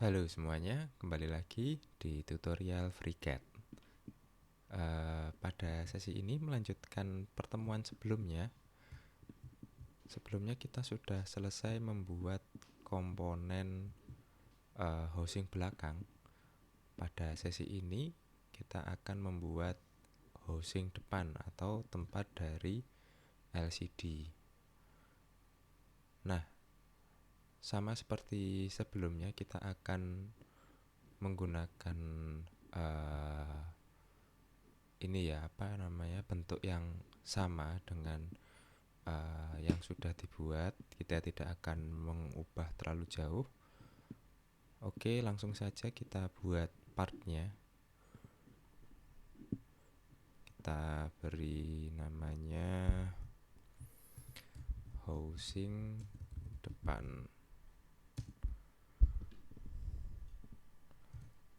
Halo semuanya, kembali lagi di tutorial FreeCAD. Pada sesi ini melanjutkan pertemuan sebelumnya. Sebelumnya kita sudah selesai membuat komponen housing belakang. Pada sesi ini kita akan membuat housing depan atau tempat dari LCD. Nah, sama seperti sebelumnya kita akan menggunakan ini ya, bentuk yang sama dengan yang sudah dibuat. Kita tidak akan mengubah terlalu jauh. Oke, langsung saja kita buat partnya. Kita beri namanya housing depan.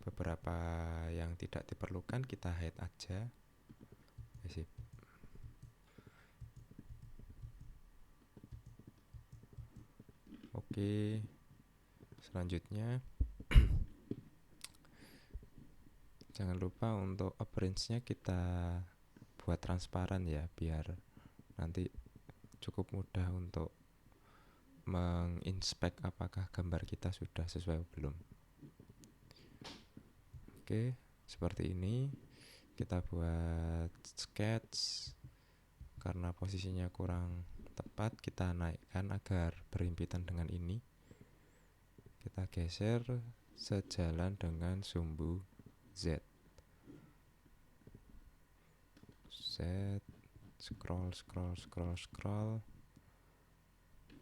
Beberapa yang tidak diperlukan kita hide aja. Sip. Oke, selanjutnya jangan lupa untuk appearance-nya kita buat transparan ya, biar nanti cukup mudah untuk menginspek apakah gambar kita sudah sesuai belum. Oke, seperti ini. Kita buat sketch. Karena posisinya kurang tepat, kita naikkan agar berhimpitan dengan ini. Kita geser sejalan dengan sumbu Z. Scroll.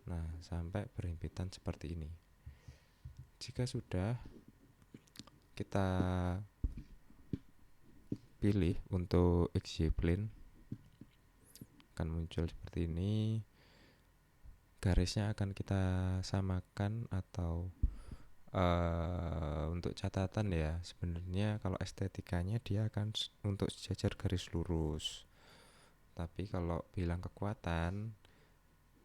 Nah, sampai berhimpitan seperti ini. Jika sudah, kita pilih untuk XY plane, akan muncul seperti ini. Garisnya akan kita samakan atau untuk catatan ya, sebenarnya kalau estetikanya dia akan untuk sejajar garis lurus. Tapi kalau bilang kekuatan,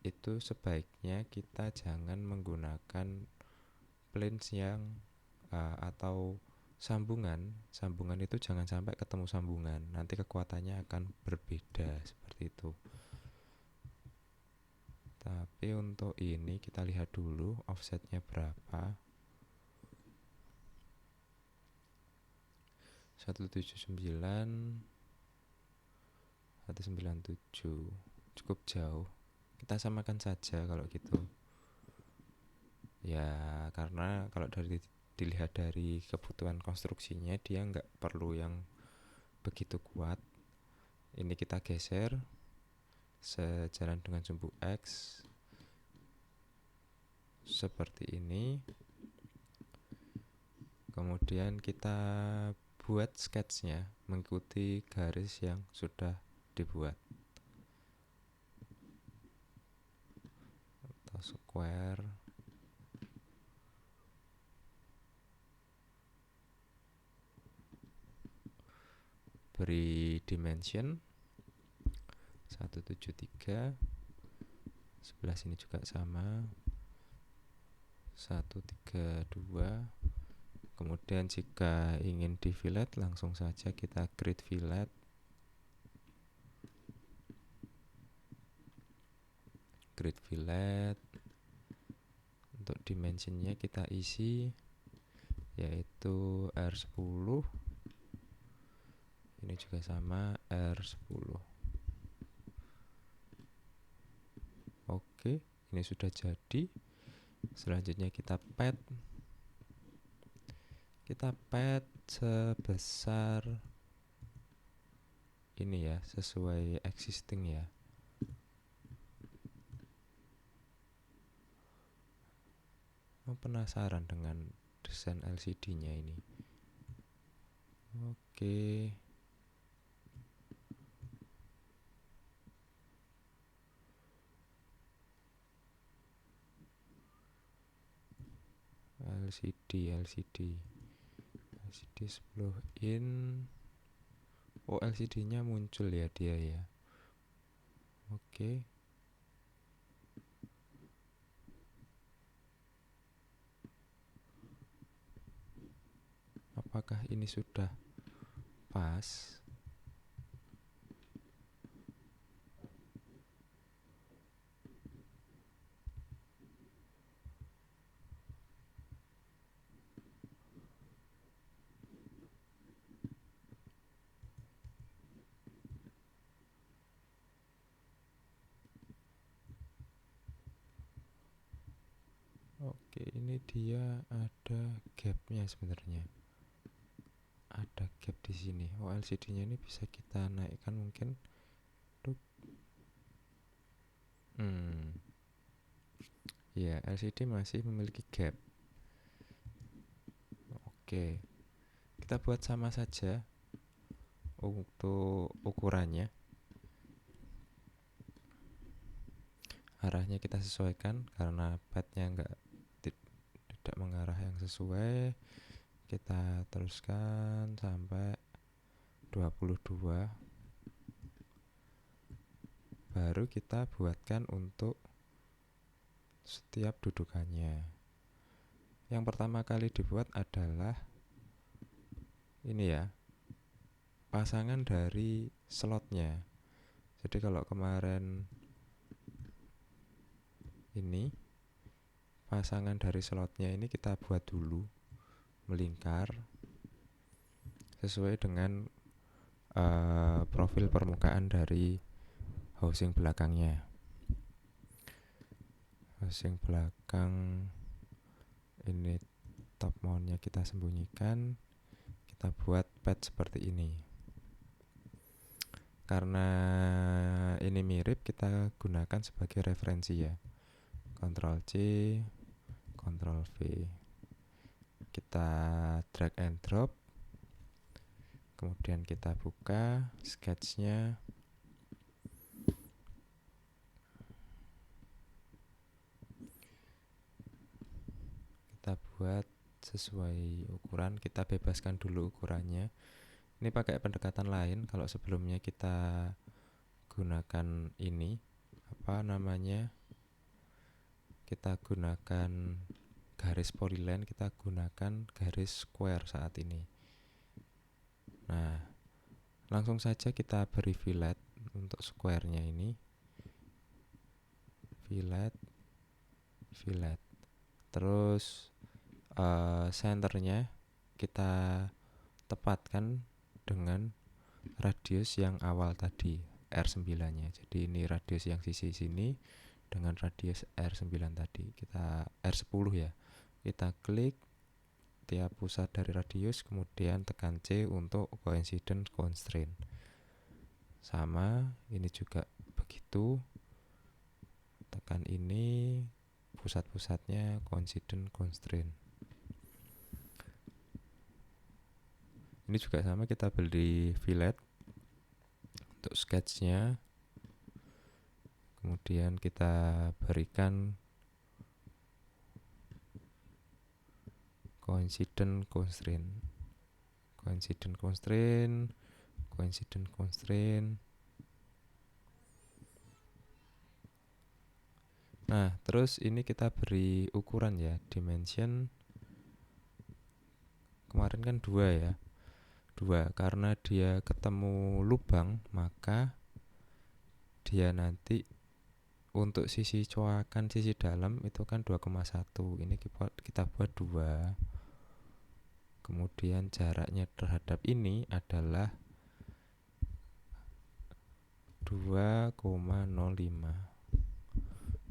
itu sebaiknya kita jangan menggunakan planes yang atau sambungan itu jangan sampai ketemu sambungan, nanti kekuatannya akan berbeda seperti itu. Tapi untuk ini kita lihat dulu offsetnya berapa. 197 cukup jauh, kita samakan saja kalau gitu ya, karena kalau dilihat dari kebutuhan konstruksinya dia nggak perlu yang begitu kuat. Ini kita geser sejalan dengan sumbu X seperti ini. Kemudian kita buat sketsnya mengikuti garis yang sudah dibuat atau square. Beri dimension 173, sebelah sini juga sama 132. Kemudian jika ingin di fillet, langsung saja kita create fillet. Untuk dimensionnya kita isi yaitu R10. Ini juga sama R10. Oke, ini sudah jadi. Selanjutnya kita pad sebesar ini ya, sesuai existing ya. Penasaran dengan desain LCD-nya ini. Oke. LCD 10 in. Oh, LCD-nya muncul ya dia ya. Oke. apakah ini sudah pas. Oke, ini dia ada gapnya sebenarnya. Ada gap di sini. Oh, LCD-nya ini bisa kita naikkan mungkin. Ya, LCD masih memiliki gap. Oke, kita buat sama saja untuk ukurannya. Arahnya kita sesuaikan karena padnya tidak mengarah yang sesuai. Kita teruskan sampai 22. Baru kita buatkan untuk setiap dudukannya. Yang pertama kali dibuat adalah ini ya, pasangan dari slotnya. Jadi kalau kemarin ini pasangan dari slotnya ini kita buat dulu melingkar sesuai dengan profil permukaan dari housing belakangnya. Housing belakang ini top mountnya kita sembunyikan, kita buat pad seperti ini. Karena ini mirip, kita gunakan sebagai referensi ya. Ctrl C, Ctrl V. Kita drag and drop. Kemudian kita buka sketchnya. Kita buat sesuai ukuran. Kita bebaskan dulu ukurannya. Ini pakai pendekatan lain. Kalau sebelumnya kita gunakan ini, kita gunakan garis polyline, kita gunakan garis square saat ini. Nah, langsung saja kita beri fillet untuk square-nya ini. Fillet. Terus centernya kita tepatkan dengan radius yang awal tadi, R9-nya. Jadi ini radius yang sisi sini dengan radius R9 tadi. Kita R10 ya. Kita klik tiap pusat dari radius, kemudian tekan C untuk coincident constraint. Sama, ini juga begitu. Tekan ini, pusat-pusatnya coincident constraint. Ini juga sama, kita beli fillet untuk sketchnya. Kemudian kita berikan coincident constraint. Nah, terus ini kita beri ukuran ya, dimension. Kemarin kan 2 ya. 2, karena dia ketemu lubang, maka dia nanti untuk sisi coakan sisi dalam itu kan 2,1. Ini kita buat 2. Kemudian jaraknya terhadap ini adalah 2,05.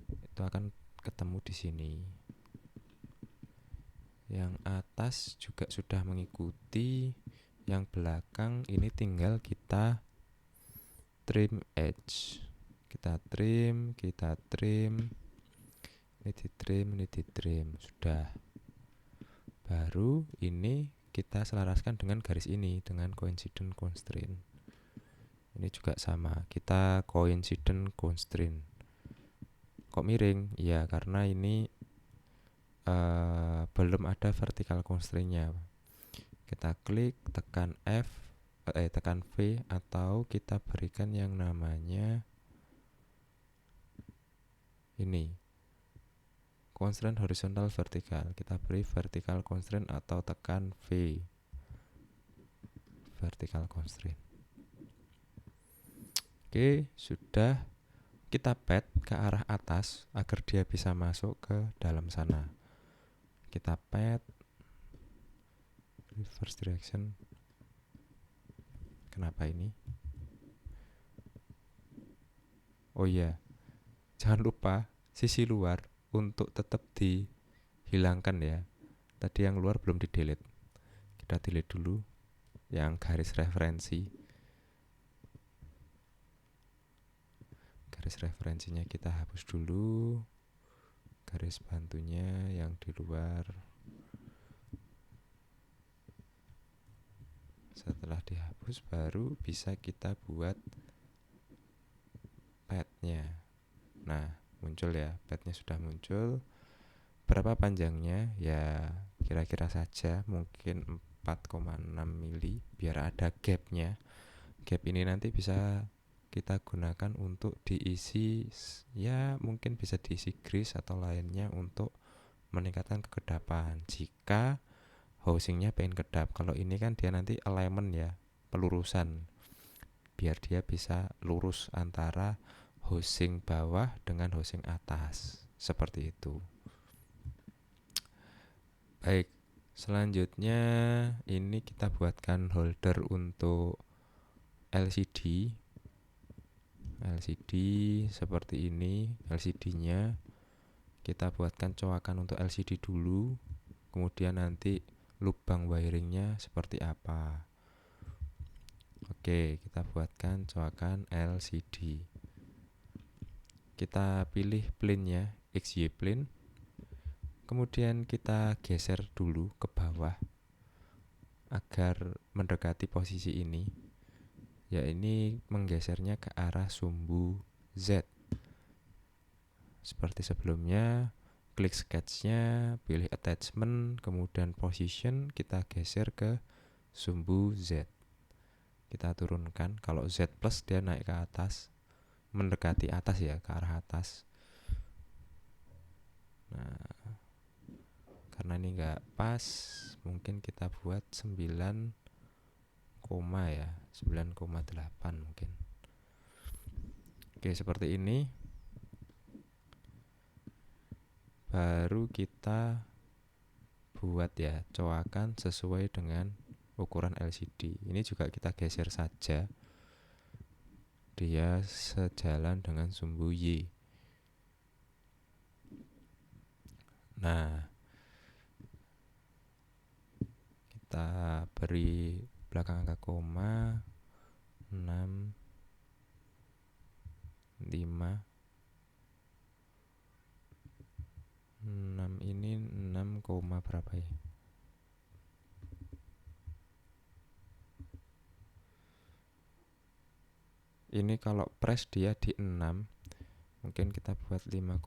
Itu akan ketemu di sini. Yang atas juga sudah mengikuti. Yang belakang ini tinggal kita trim edge. Kita trim, ini di trim, sudah. Baru ini kita selaraskan dengan garis ini, dengan coincident constraint. Ini juga sama, kita coincident constraint. Kok miring? Ya, karena ini belum ada vertical constraint-nya. Kita klik, tekan V, atau kita berikan yang namanya ini constraint horizontal vertikal. Kita beri vertical constraint atau tekan V. vertical constraint. Oke, sudah. Kita pad ke arah atas agar dia bisa masuk ke dalam sana. Kita pad reverse direction. Kenapa ini? Oh iya, jangan lupa sisi luar untuk tetap dihilangkan ya. Tadi yang luar belum di delete. Kita delete dulu yang garis referensi. Garis referensinya kita hapus dulu. Garis bantunya yang di luar. Setelah dihapus baru bisa kita buat padnya. Nah, muncul ya, padnya sudah muncul. Berapa panjangnya? Ya kira-kira saja mungkin 4,6 mili biar ada gapnya. Gap ini nanti bisa kita gunakan untuk diisi, ya mungkin bisa diisi grease atau lainnya untuk meningkatkan kekedapan jika housingnya pengen kedap. Kalau ini kan dia nanti alignment ya, pelurusan, biar dia bisa lurus antara housing bawah dengan housing atas, seperti itu. Baik, selanjutnya ini kita buatkan holder untuk LCD seperti ini. LCD-nya kita buatkan coakan untuk LCD dulu, kemudian nanti lubang wiringnya seperti apa. Oke, kita buatkan coakan LCD. Kita pilih plane-nya, XY plane. Kemudian kita geser dulu ke bawah agar mendekati posisi ini. Ya, ini menggesernya ke arah sumbu Z. Seperti sebelumnya, klik sketch-nya, pilih attachment, kemudian position, kita geser ke sumbu Z. Kita turunkan, kalau Z plus dia naik ke atas, mendekati atas ya, ke arah atas. Nah, karena ini enggak pas, mungkin kita buat 9, ya, 9,8 mungkin. Oke, seperti ini. Baru kita buat ya coakan sesuai dengan ukuran LCD. Ini juga kita geser saja, dia sejalan dengan sumbu Y. Nah, kita beri belakang angka koma 6, 5, 6 ini 6, berapa ya? Ini kalau press dia di 6, mungkin kita buat 5,5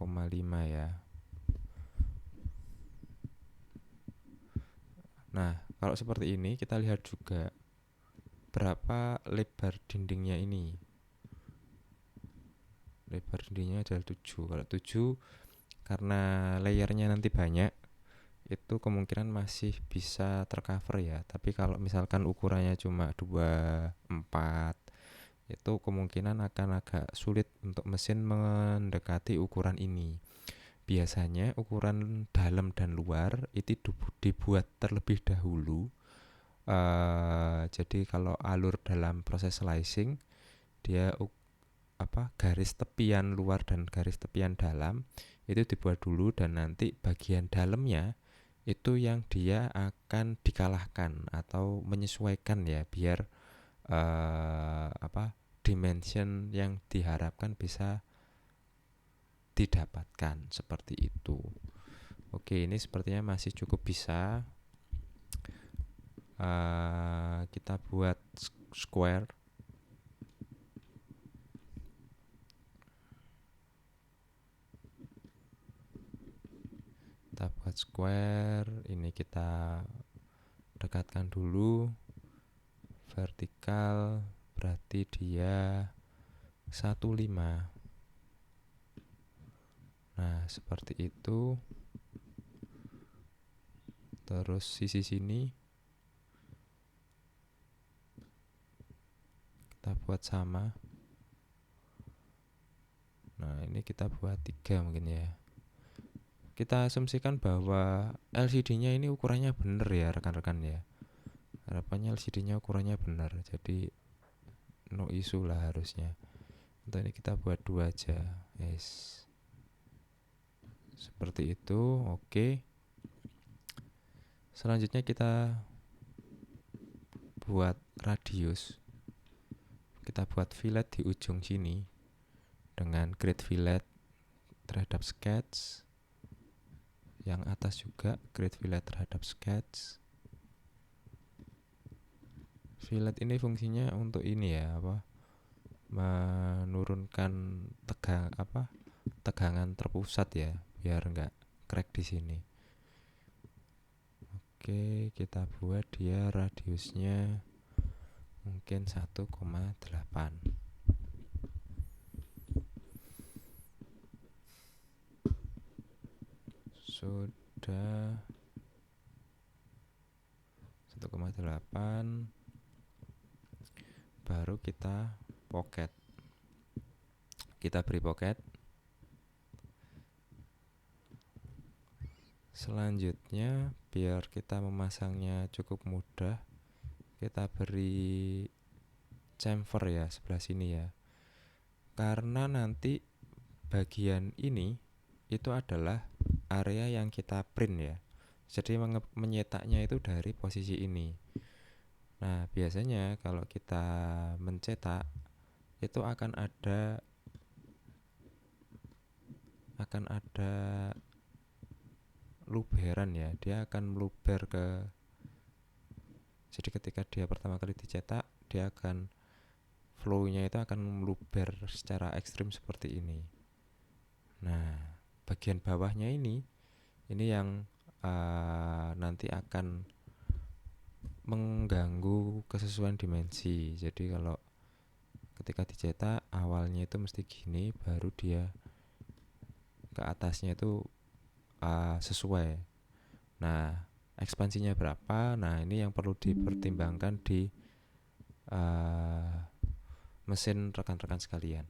ya. Nah, kalau seperti ini kita lihat juga berapa lebar dindingnya ini. Lebar dindingnya adalah 7. Kalau 7 karena layernya nanti banyak, itu kemungkinan masih bisa tercover ya. Tapi kalau misalkan ukurannya cuma 24, itu kemungkinan akan agak sulit untuk mesin mendekati ukuran ini. Biasanya ukuran dalam dan luar itu dibuat terlebih dahulu. Jadi kalau alur dalam proses slicing, dia garis tepian luar dan garis tepian dalam itu dibuat dulu, dan nanti bagian dalamnya itu yang dia akan dikalahkan atau menyesuaikan ya, biar dimension yang diharapkan bisa didapatkan, seperti itu. Oke, ini sepertinya masih cukup bisa. Kita buat square. Kita buat square. Ini kita dekatkan dulu. Vertikal berarti dia 15. Nah, seperti itu. Terus sisi sini buat sama. Nah ini kita buat 3 mungkin ya. Kita asumsikan bahwa LCD-nya ini ukurannya bener ya rekan-rekan ya. Harapannya LCD-nya ukurannya bener, jadi no issue lah harusnya. Untuk ini kita buat 2 aja. Yes. Seperti itu. Oke. Selanjutnya kita buat radius. Kita buat fillet di ujung sini dengan grid fillet terhadap sketch. Yang atas juga grid fillet terhadap sketch. Fillet ini fungsinya untuk ini ya, menurunkan tegangan terpusat ya, biar enggak crack di sini. Oke, kita buat dia radiusnya mungkin 1,8. Sudah 1,8. Baru kita pocket. Kita beri pocket. Selanjutnya biar kita memasangnya cukup mudah, kita beri chamfer ya sebelah sini ya. Karena nanti bagian ini itu adalah area yang kita print ya. Jadi menyetaknya itu dari posisi ini. Nah, biasanya kalau kita mencetak itu akan ada luberan ya. Dia akan meluber ke, jadi ketika dia pertama kali dicetak, dia akan flow-nya itu akan meluber secara ekstrim seperti ini. Nah, bagian bawahnya ini yang nanti akan mengganggu kesesuaian dimensi. Jadi kalau ketika dicetak awalnya itu mesti gini, baru dia ke atasnya itu sesuai. Nah, ekspansinya berapa? Nah, ini yang perlu dipertimbangkan di mesin rekan-rekan sekalian.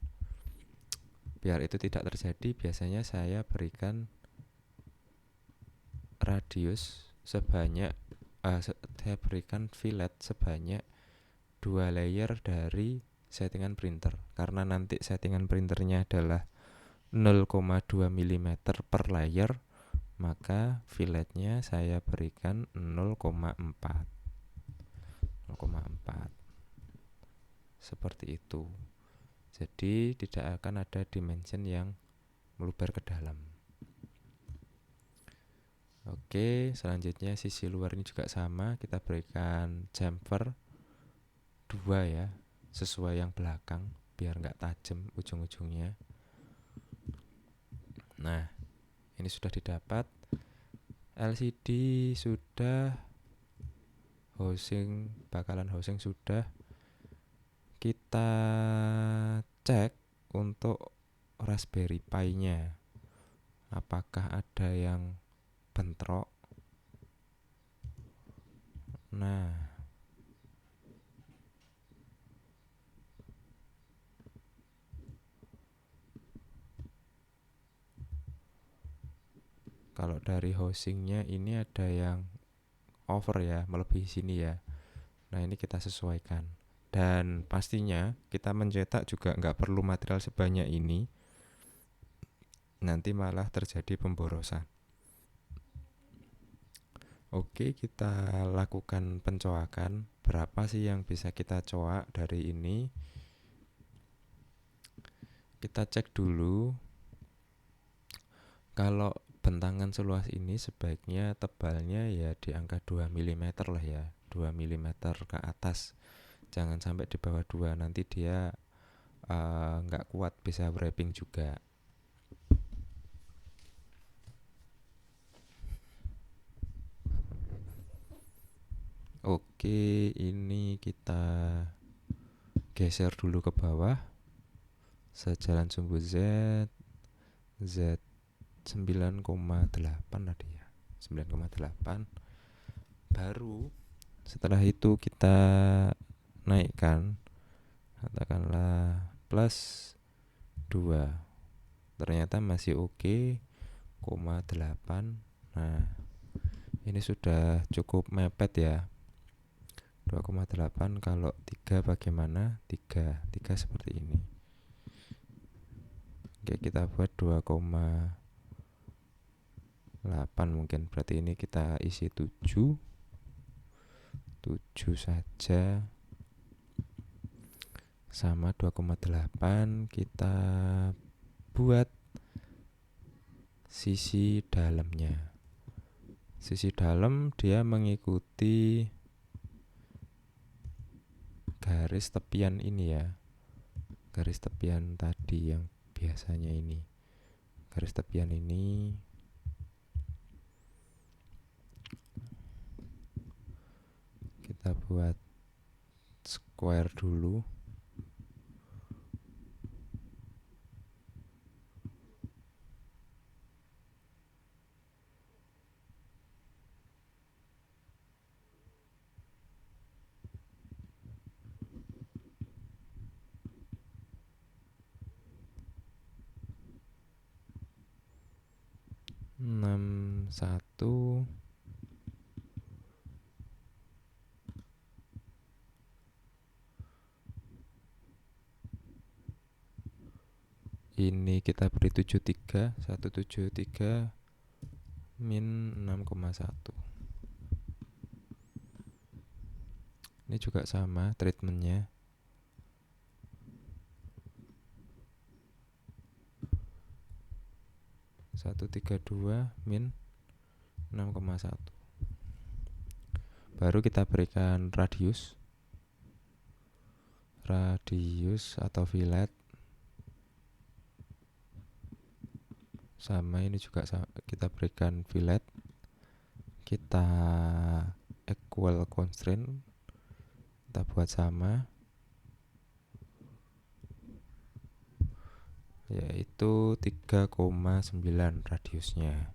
Biar itu tidak terjadi, biasanya saya berikan radius sebanyak saya berikan fillet sebanyak 2 layer dari settingan printer. Karena nanti settingan printernya adalah 0,2 mm per layer, maka filletnya saya berikan 0,4. Seperti itu. Jadi tidak akan ada dimension yang meluber ke dalam. Oke, selanjutnya sisi luar ini juga sama, kita berikan chamfer 2 ya, sesuai yang belakang biar nggak tajam ujung-ujungnya. Nah, ini sudah didapat. LCD sudah, bakalan housing sudah. Kita cek untuk Raspberry Pi-nya, apakah ada yang bentrok. Nah, kalau dari housingnya ini ada yang over ya, melebihi sini ya. Nah, ini kita sesuaikan. Dan pastinya kita mencetak juga nggak perlu material sebanyak ini, nanti malah terjadi pemborosan. Oke, kita lakukan pencoakan. Berapa sih yang bisa kita coak dari ini? Kita cek dulu. Kalau bentangan seluas ini sebaiknya tebalnya ya di angka 2 mm lah ya. 2 mm ke atas. Jangan sampai di bawah 2, nanti dia nggak kuat, bisa wrapping juga. Oke, ini kita geser dulu ke bawah sejalan sumbu Z 9,8 tadi ya, 9,8. Baru setelah itu kita naikkan katakanlah plus 2, ternyata masih oke, 8. Nah, ini sudah cukup mepet ya. 2,8. Kalau 3 bagaimana? 3 seperti ini. Oke, kita buat 2,8 mungkin. Berarti ini kita isi 7 saja, sama 2,8. Kita buat sisi dalamnya. Sisi dalam dia mengikuti garis tepian ini ya, garis tepian tadi yang biasanya ini. Garis tepian ini kita buat square dulu. Satu. Ini kita beri 73, 173 min 6,1. Ini juga sama treatmentnya. 132 min 6,1. Baru kita berikan radius atau fillet. Sama, ini juga kita berikan fillet. Kita equal constraint, kita buat sama, yaitu 3,9 radiusnya,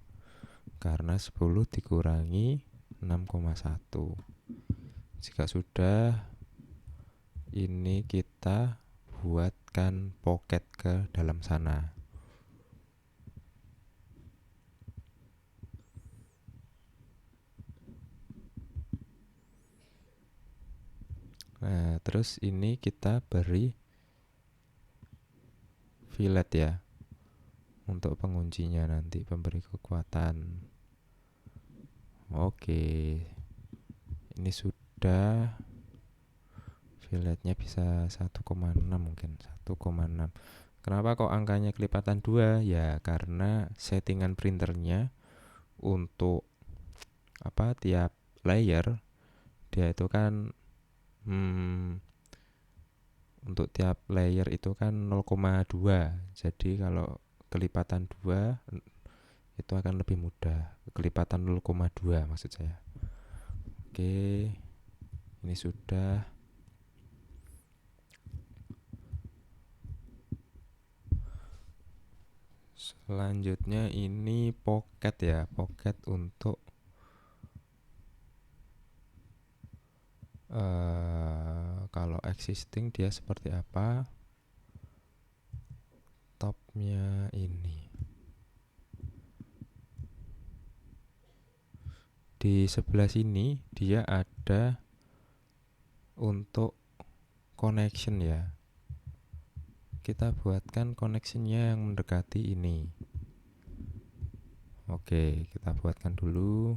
karena 10 dikurangi 6,1. Jika sudah, ini kita buatkan pocket ke dalam sana. Nah, terus ini kita beri fillet ya, untuk penguncinya nanti, pemberi kekuatan. Oke, ini sudah. Filletnya bisa 1,6 mungkin, 1,6. Kenapa kok angkanya kelipatan 2? Ya karena settingan printernya untuk tiap layer dia itu kan untuk tiap layer itu kan 0,2. Jadi kalau kelipatan 2 itu akan lebih mudah. Kelipatan 0,2 maksud saya. Oke, ini sudah. Selanjutnya ini pocket ya, pocket untuk kalau existing dia seperti apa. Topnya ini di sebelah sini dia ada untuk connection ya. Kita buatkan connectionnya yang mendekati ini. Oke, kita buatkan dulu.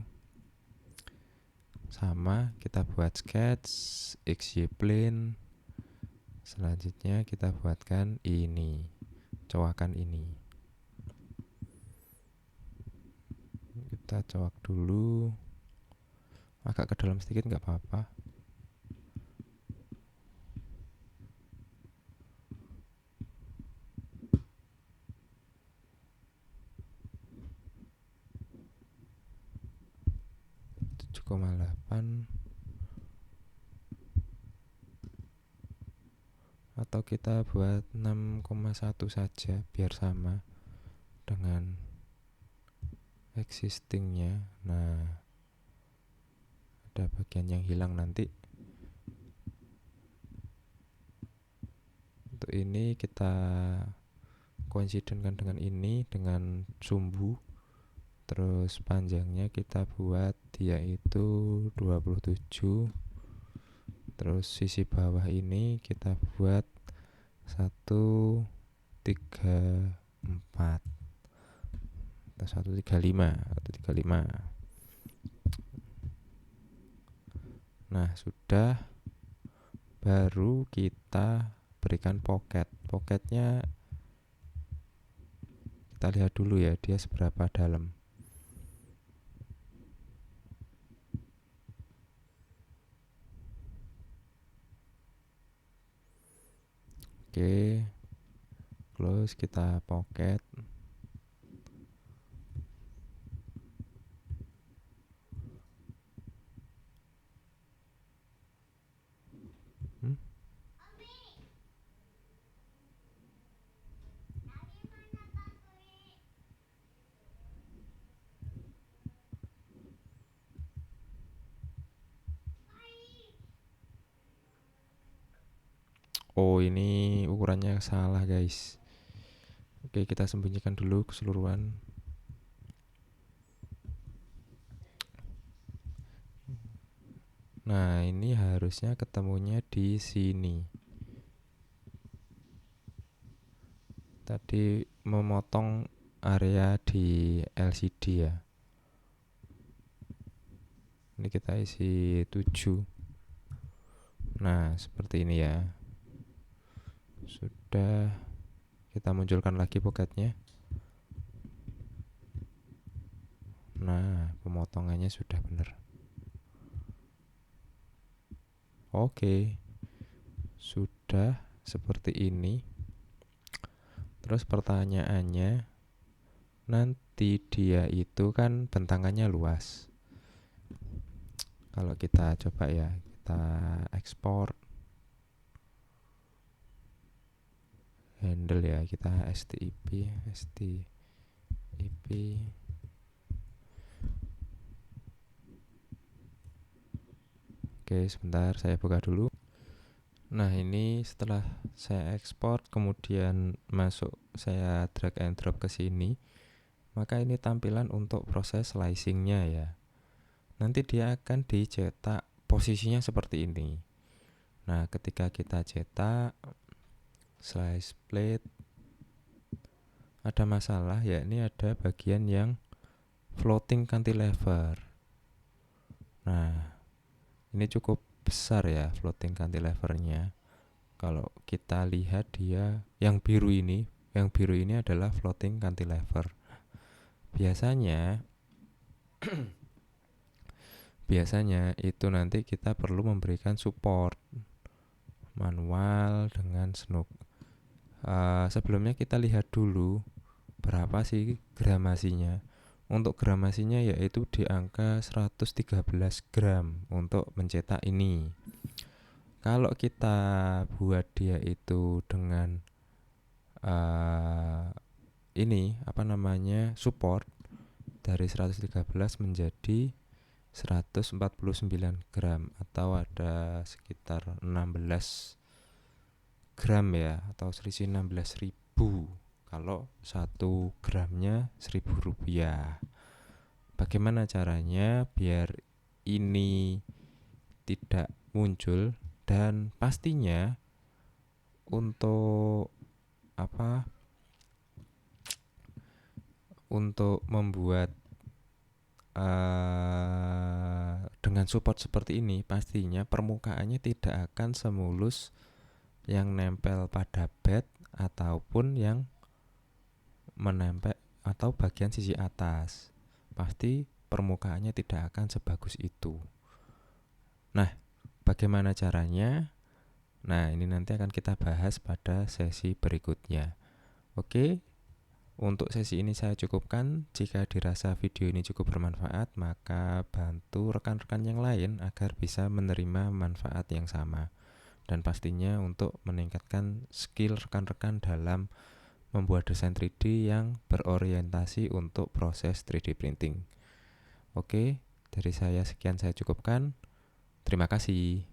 Sama, kita buat sketch XY plane. Selanjutnya kita buatkan ini, cowakan ini. Kita cowak dulu, agak ke dalam sedikit nggak apa-apa. Atau kita buat 6,1 saja biar sama dengan existingnya. Nah, ada bagian yang hilang nanti. ini kita koinsidenkan dengan ini, dengan sumbu. Terus panjangnya kita buat dia itu 27. Terus sisi bawah ini kita buat 1, 3, 4 atau 135. Nah, sudah. Baru kita berikan pocket. Pocketnya kita lihat dulu ya, dia seberapa dalam. Oke, close, kita pocket. Oh, ini ukurannya salah guys. Oke, kita sembunyikan dulu keseluruhan. Nah, ini harusnya ketemunya di sini. Tadi memotong area di LCD ya. Ini kita isi 7. Nah, seperti ini ya. Sudah, kita munculkan lagi pocketnya. Nah, pemotongannya sudah benar. Oke, sudah seperti ini. Terus pertanyaannya, nanti dia itu kan bentangannya luas. Kalau kita coba ya, kita ekspor handle ya, kita stip. Oke, sebentar saya buka dulu. Nah, ini setelah saya ekspor kemudian masuk, saya drag and drop ke sini, maka ini tampilan untuk proses slicingnya ya. Nanti dia akan dicetak posisinya seperti ini. Nah, ketika kita cetak slice plate, ada masalah, ya ini ada bagian yang floating cantilever. Nah, ini cukup besar ya floating cantilevernya. Kalau kita lihat dia yang biru ini adalah floating cantilever. Biasanya itu nanti kita perlu memberikan support manual dengan snook. Sebelumnya kita lihat dulu berapa sih gramasinya. Untuk gramasinya yaitu di angka 113 gram untuk mencetak ini. Kalau kita buat dia itu dengan support dari 113 menjadi 149 gram atau ada sekitar 16 gram ya, atau selisih 16.000 kalau 1 gramnya 1.000 rupiah. Bagaimana caranya biar ini tidak muncul? Dan pastinya untuk membuat dengan support seperti ini, pastinya permukaannya tidak akan semulus yang nempel pada bed ataupun yang menempel atau bagian sisi atas. Pasti permukaannya tidak akan sebagus itu. Nah, bagaimana caranya? Nah, ini nanti akan kita bahas pada sesi berikutnya. Oke, untuk sesi ini saya cukupkan. Jika dirasa video ini cukup bermanfaat, maka bantu rekan-rekan yang lain agar bisa menerima manfaat yang sama. Dan pastinya untuk meningkatkan skill rekan-rekan dalam membuat desain 3D yang berorientasi untuk proses 3D printing. Oke, dari saya sekian, saya cukupkan. Terima kasih.